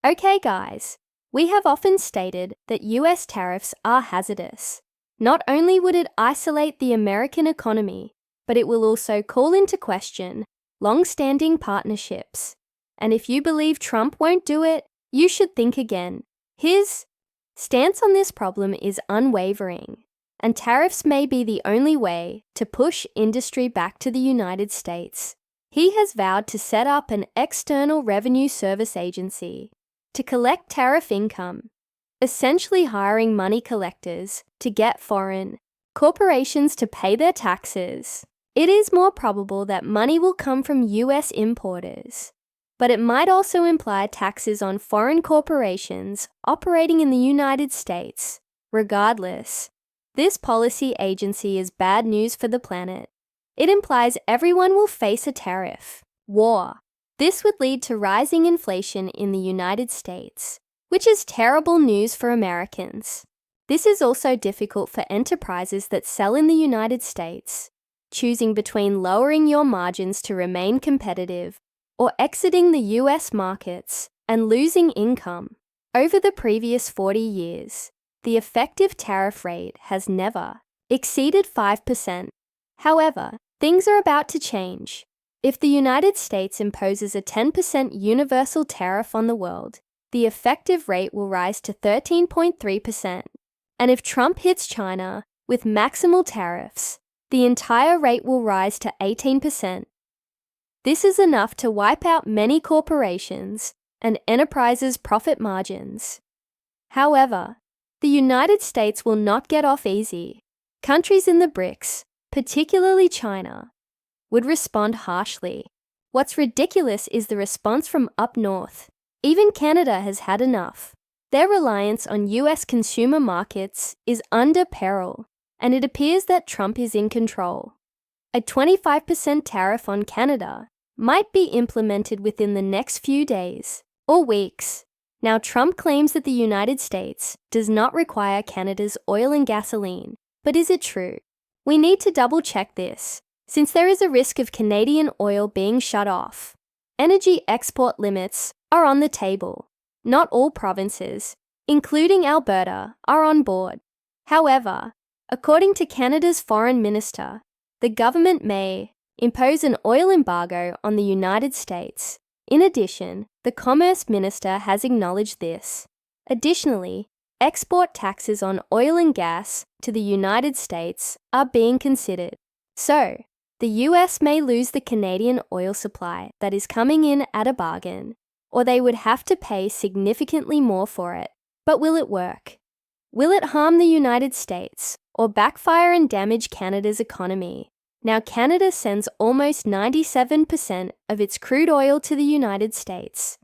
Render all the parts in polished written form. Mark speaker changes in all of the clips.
Speaker 1: Okay, guys, we have often stated that US tariffs are hazardous. Not only would it isolate the American economy, but it will also call into question long-standing partnerships. And if you believe Trump won't do it, you should think again. His stance on this problem is unwavering, and tariffs may be the only way to push industry back to the United States. He has vowed to set up an external revenue service agency to collect tariff income, essentially hiring money collectors to get foreign corporations to pay their taxes. It is more probable that money will come from US importers, but it might also imply taxes on foreign corporations operating in the United States. Regardless, this policy agency is bad news for the planet. It implies everyone will face a tariff war. This would lead to rising inflation in the United States, which is terrible news for Americans. This is also difficult for enterprises that sell in the United States, choosing between lowering your margins to remain competitive or exiting the US markets and losing income. Over the previous 40 years, the effective tariff rate has never exceeded 5%. However, things are about to change. If the United States imposes a 10% universal tariff on the world, the effective rate will rise to 13.3%. And if Trump hits China with maximal tariffs, the entire rate will rise to 18%. This is enough to wipe out many corporations and enterprises' profit margins. However, the United States will not get off easy. Countries in the BRICS, particularly China, would respond harshly. What's ridiculous is the response from up north. Even Canada has had enough. Their reliance on US consumer markets is under peril, and it appears that Trump is in control. A 25% tariff on Canada might be implemented within the next few days or weeks. Now, Trump claims that the United States does not require Canada's oil and gasoline, but is it true? We need to double-check this, since there is a risk of Canadian oil being shut off. Energy export limits are on the table. Not all provinces, including Alberta, are on board. However, according to Canada's foreign minister, the government may impose an oil embargo on the United States. In addition, the Commerce Minister has acknowledged this. Additionally, export taxes on oil and gas to the United States are being considered. So, the US may lose the Canadian oil supply that is coming in at a bargain, or they would have to pay significantly more for it. But will it work? Will it harm the United States or backfire and damage Canada's economy? Now, Canada sends almost 97% of its crude oil to the United States.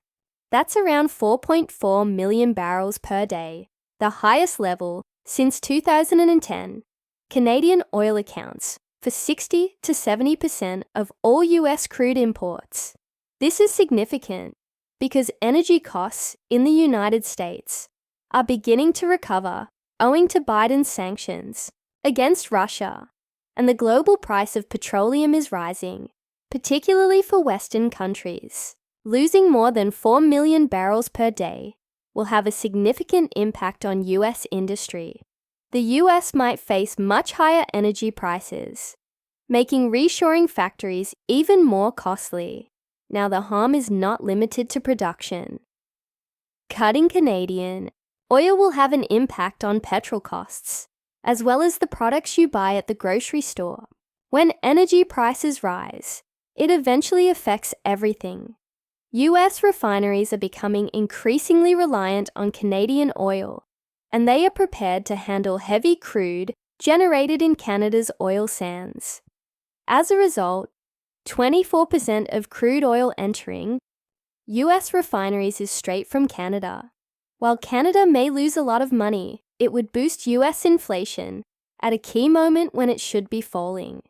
Speaker 1: That's around 4.4 million barrels per day, the highest level since 2010. Canadian oil accounts for 60 to 70% of all US crude imports. This is significant because energy costs in the United States are beginning to recover owing to Biden's sanctions against Russia, and the global price of petroleum is rising, particularly for Western countries. Losing more than 4 million barrels per day will have a significant impact on US industry. The US might face much higher energy prices, making reshoring factories even more costly. Now, the harm is not limited to production. Cutting Canadian oil will have an impact on petrol costs, as well as the products you buy at the grocery store. When energy prices rise, it eventually affects everything. US refineries are becoming increasingly reliant on Canadian oil, and they are prepared to handle heavy crude generated in Canada's oil sands. As a result, 24% of crude oil entering US refineries is straight from Canada. While Canada may lose a lot of money, it would boost US inflation at a key moment when it should be falling.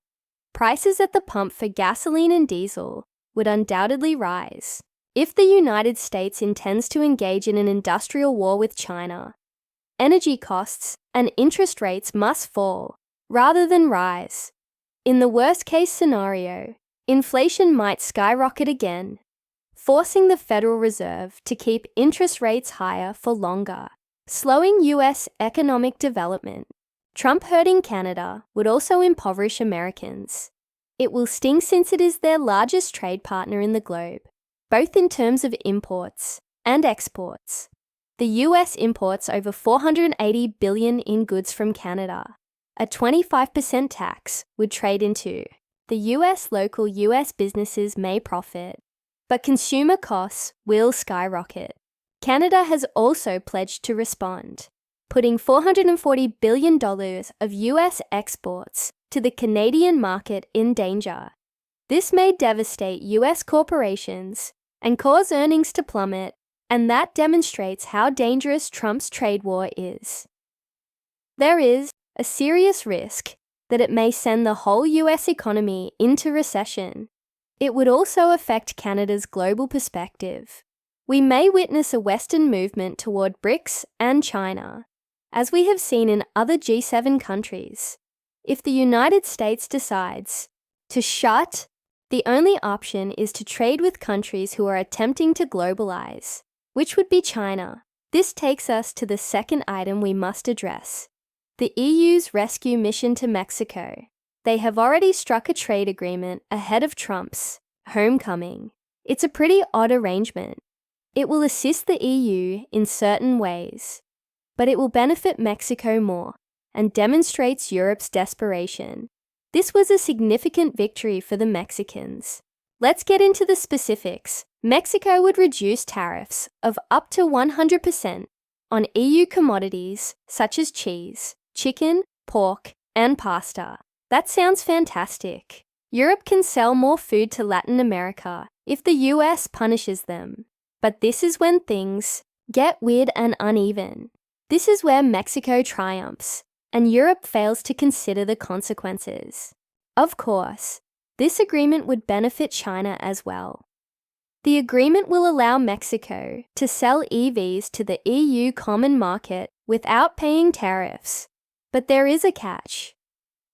Speaker 1: Prices at the pump for gasoline and diesel would undoubtedly rise. If the United States intends to engage in an industrial war with China, energy costs and interest rates must fall rather than rise. In the worst-case scenario, inflation might skyrocket again. forcing the Federal Reserve to keep interest rates higher for longer, slowing US economic development. Trump hurting Canada would also impoverish Americans. It will sting since it is their largest trade partner in the globe, both in terms of imports and exports. The US imports over $480 billion in goods from Canada. A 25% tax would trade into. The US local US businesses may profit, but consumer costs will skyrocket. Canada has also pledged to respond, putting $440 billion of US exports to the Canadian market in danger. This may devastate US corporations and cause earnings to plummet, and that demonstrates how dangerous Trump's trade war is. There is a serious risk that it may send the whole US economy into recession. It would also affect Canada's global perspective. We may witness a Western movement toward BRICS and China, as we have seen in other G7 countries. If the United States decides to shut, the only option is to trade with countries who are attempting to globalize, which would be China. This takes us to the second item we must address: the EU's rescue mission to Mexico. They have already struck a trade agreement ahead of Trump's homecoming. It's a pretty odd arrangement. It will assist the EU in certain ways, but it will benefit Mexico more and demonstrates Europe's desperation. This was a significant victory for the Mexicans. Let's get into the specifics. Mexico would reduce tariffs of up to 100% on EU commodities such as cheese, chicken, pork, and pasta. That sounds fantastic. Europe can sell more food to Latin America if the US punishes them. But this is when things get weird and uneven. This is where Mexico triumphs, and Europe fails to consider the consequences. Of course, this agreement would benefit China as well. The agreement will allow Mexico to sell EVs to the EU common market without paying tariffs. But there is a catch.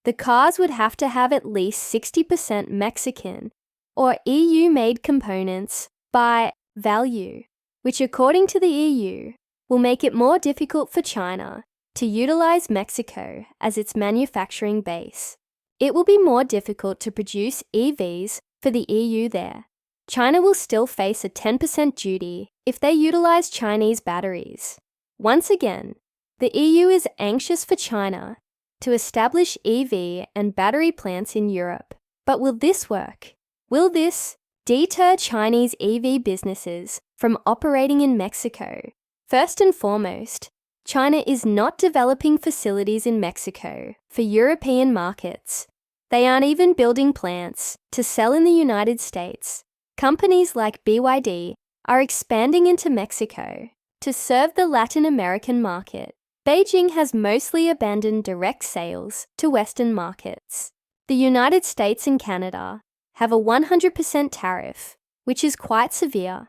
Speaker 1: The cars would have to have at least 60% Mexican or EU-made components by value, which according to the EU will make it more difficult for China to utilize Mexico as its manufacturing base. It will be more difficult to produce EVs for the EU there. China will still face a 10% duty if they utilize Chinese batteries. Once again, the EU is anxious for China to establish EV and battery plants in Europe. But will this work? Will this deter Chinese EV businesses from operating in Mexico? First and foremost, China is not developing facilities in Mexico for European markets. They aren't even building plants to sell in the United States. Companies like BYD are expanding into Mexico to serve the Latin American market. Beijing has mostly abandoned direct sales to Western markets. The United States and Canada have a 100% tariff, which is quite severe.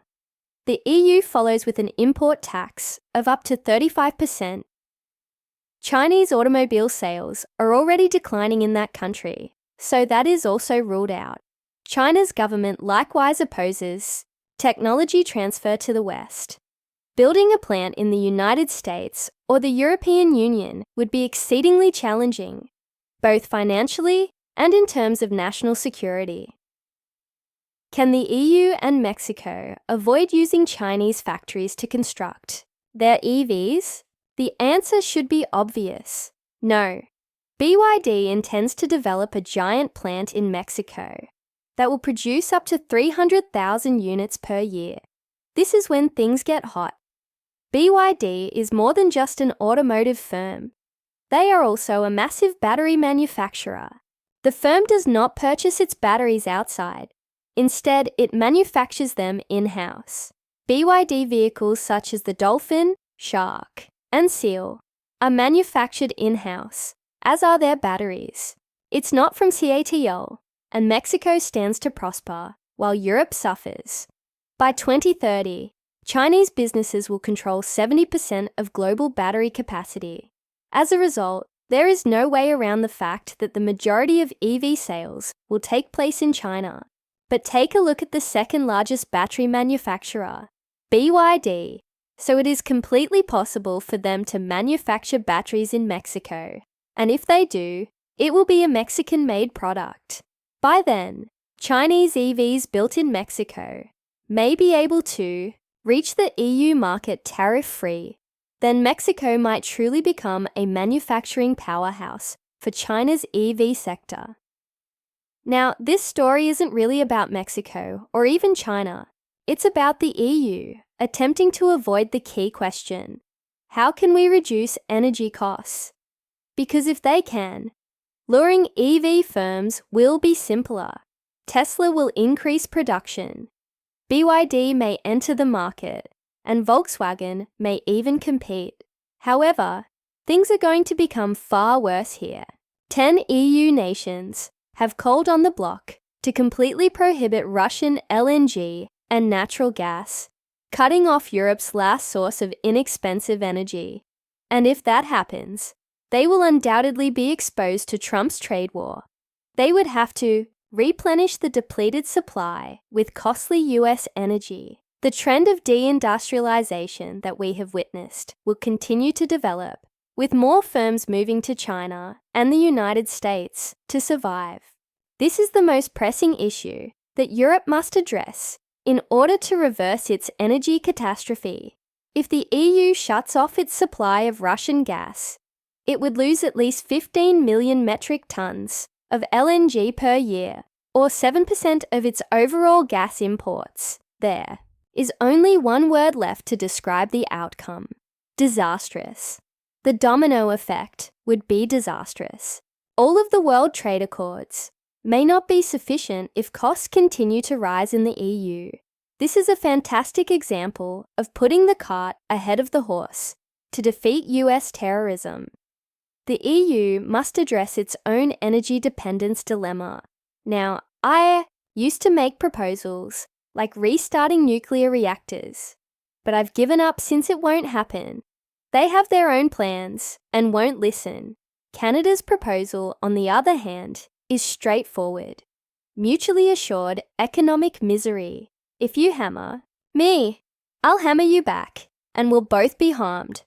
Speaker 1: The EU follows with an import tax of up to 35%. Chinese automobile sales are already declining in that country, so that is also ruled out. China's government likewise opposes technology transfer to the West. Building a plant in the United States or the European Union would be exceedingly challenging, both financially and in terms of national security. Can the EU and Mexico avoid using Chinese factories to construct their EVs? The answer should be obvious. No. BYD intends to develop a giant plant in Mexico that will produce up to 300,000 units per year. This is when things get hot. BYD is more than just an automotive firm. They are also a massive battery manufacturer. The firm does not purchase its batteries outside. Instead, it manufactures them in-house. BYD vehicles such as the Dolphin, Shark, and Seal are manufactured in-house, as are their batteries. It's not from CATL, and Mexico stands to prosper, while Europe suffers. By 2030, Chinese businesses will control 70% of global battery capacity. As a result, there is no way around the fact that the majority of EV sales will take place in China. But take a look at the second largest battery manufacturer, BYD. So it is completely possible for them to manufacture batteries in Mexico. And if they do, it will be a Mexican-made product. By then, Chinese EVs built in Mexico may be able to reach the EU market tariff-free. Then Mexico might truly become a manufacturing powerhouse for China's EV sector. Now, this story isn't really about Mexico or even China. It's about the EU attempting to avoid the key question: how can we reduce energy costs? Because if they can, luring EV firms will be simpler. Tesla will increase production. BYD may enter the market, and Volkswagen may even compete. However, things are going to become far worse here. 10 EU nations have called on the bloc to completely prohibit Russian LNG and natural gas, cutting off Europe's last source of inexpensive energy. And if that happens, they will undoubtedly be exposed to Trump's trade war. They would have to replenish the depleted supply with costly US energy. The trend of deindustrialization that we have witnessed will continue to develop, with more firms moving to China and the United States to survive. This is the most pressing issue that Europe must address in order to reverse its energy catastrophe. If the EU shuts off its supply of Russian gas, it would lose at least 15 million metric tons of LNG per year, or 7% of its overall gas imports. There is only one word left to describe the outcome: disastrous. The domino effect would be disastrous. All of the World Trade Accords may not be sufficient if costs continue to rise in the EU. This is a fantastic example of putting the cart ahead of the horse to defeat US terrorism. The EU must address its own energy dependence dilemma. Now, I used to make proposals like restarting nuclear reactors, but I've given up since it won't happen. They have their own plans and won't listen. Canada's proposal, on the other hand, is straightforward. Mutually assured economic misery. If you hammer me, I'll hammer you back, and we'll both be harmed.